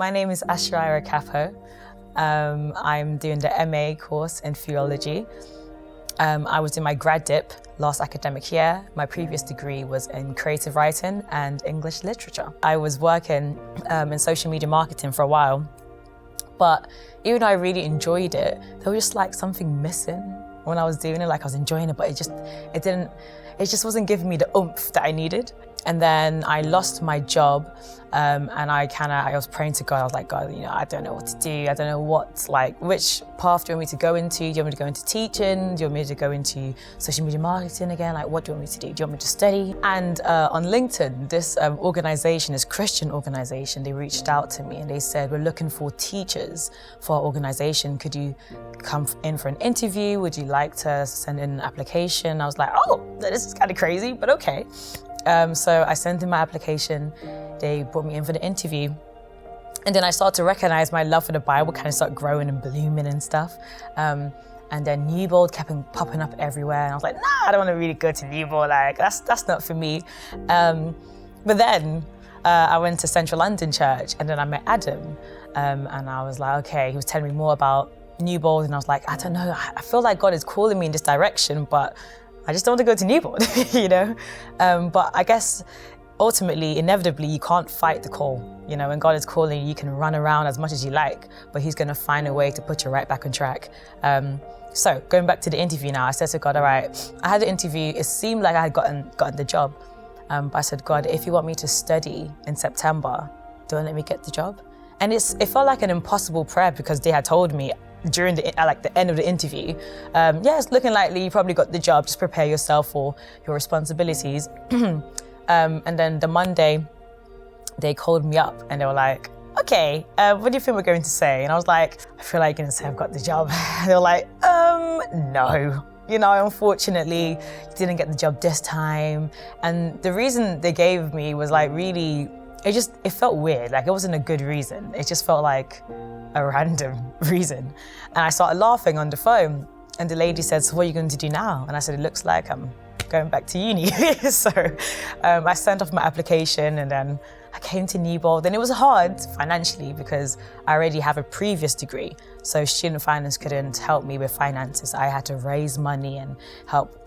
My name is Ashriah Capo. I'm doing the MA course in theology. I was in my grad dip last academic year. My previous degree was in creative writing and English literature. I was working in social media marketing for a while, but even though I really enjoyed it, there was just like something missing when I was doing it. Like I was enjoying it, but it just wasn't giving me the oomph that I needed. And then I lost my job, and I was praying to God. I was like, God, I don't know what to do. I don't know which path do you want me to go into? Do you want me to go into teaching? Do you want me to go into social media marketing again? Like, what do you want me to do? Do you want me to study? And on LinkedIn, this organization, this Christian organization, they reached out to me and they said, we're looking for teachers for our organization. Could you come in for an interview? Would you like to send in an application? I was like, oh, this is kind of crazy, but okay. So I sent in my application, they brought me in for the interview. And then I started to recognize my love for the Bible kind of started growing and blooming and stuff. And then Newbold kept popping up everywhere. And I was like, nah, I don't want to really go to Newbold. Like, that's not for me. But then I went to Central London Church and then I met Adam. And I was like, okay, he was telling me more about Newbold. And I was like, I don't know, I feel like God is calling me in this direction, but I just don't want to go to Newbold, But I guess ultimately, inevitably, you can't fight the call. When God is calling, you can run around as much as you like, but he's going to find a way to put you right back on track. So going back to the interview now, I said to God, all right, I had the interview. It seemed like I had gotten the job. But I said, God, if you want me to study in September, don't let me get the job. And it felt like an impossible prayer because they had told me during the end of the interview, it's looking likely you probably got the job, just prepare yourself for your responsibilities. And then the Monday, they called me up and they were like, okay, what do you think we're going to say? And I was like, I feel like you're gonna say I've got the job. They were like, no. Unfortunately, you didn't get the job this time. And the reason they gave me was like really, it felt weird. Like it wasn't a good reason. It just felt like a random reason. And I started laughing on the phone and the lady said, so what are you going to do now? And I said, it looks like I'm going back to uni. So I sent off my application and then I came to Newbold. And it was hard financially because I already have a previous degree. So student finance couldn't help me with finances. I had to raise money and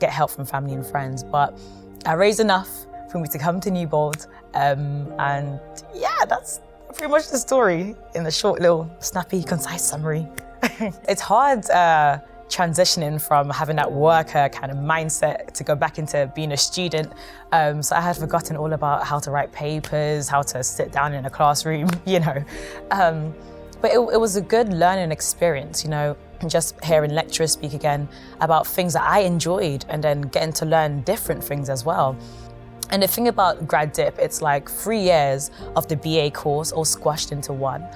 get help from family and friends. But I raised enough for me to come to Newbold. And yeah, that's pretty much the story in the short little snappy, concise summary. It's hard transitioning from having that worker kind of mindset to go back into being a student. So I had forgotten all about how to write papers, how to sit down in a classroom, But it was a good learning experience, just hearing lecturers speak again about things that I enjoyed and then getting to learn different things as well. And the thing about grad dip, it's like 3 years of the BA course all squashed into one.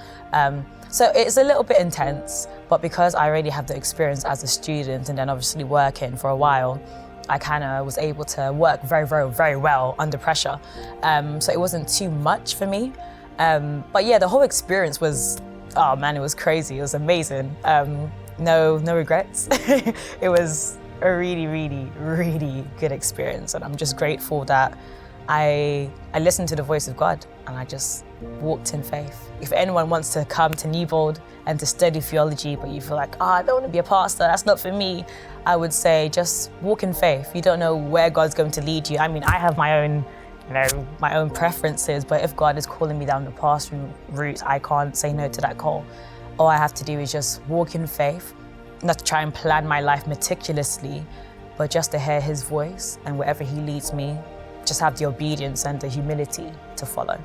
So it's a little bit intense, but because I already have the experience as a student and then obviously working for a while, I kind of was able to work very, very, very well under pressure. So it wasn't too much for me. But yeah, the whole experience was, oh man, it was crazy. It was amazing. No regrets. It was a really, really, really good experience. And I'm just grateful that I listened to the voice of God and I just walked in faith. If anyone wants to come to Newbold and to study theology, but you feel like, I don't want to be a pastor, that's not for me, I would say just walk in faith. You don't know where God's going to lead you. I mean, I have my own, my own preferences, but if God is calling me down the pastoring route, I can't say no to that call. All I have to do is just walk in faith, not to try and plan my life meticulously, but just to hear his voice, and wherever he leads me, just have the obedience and the humility to follow.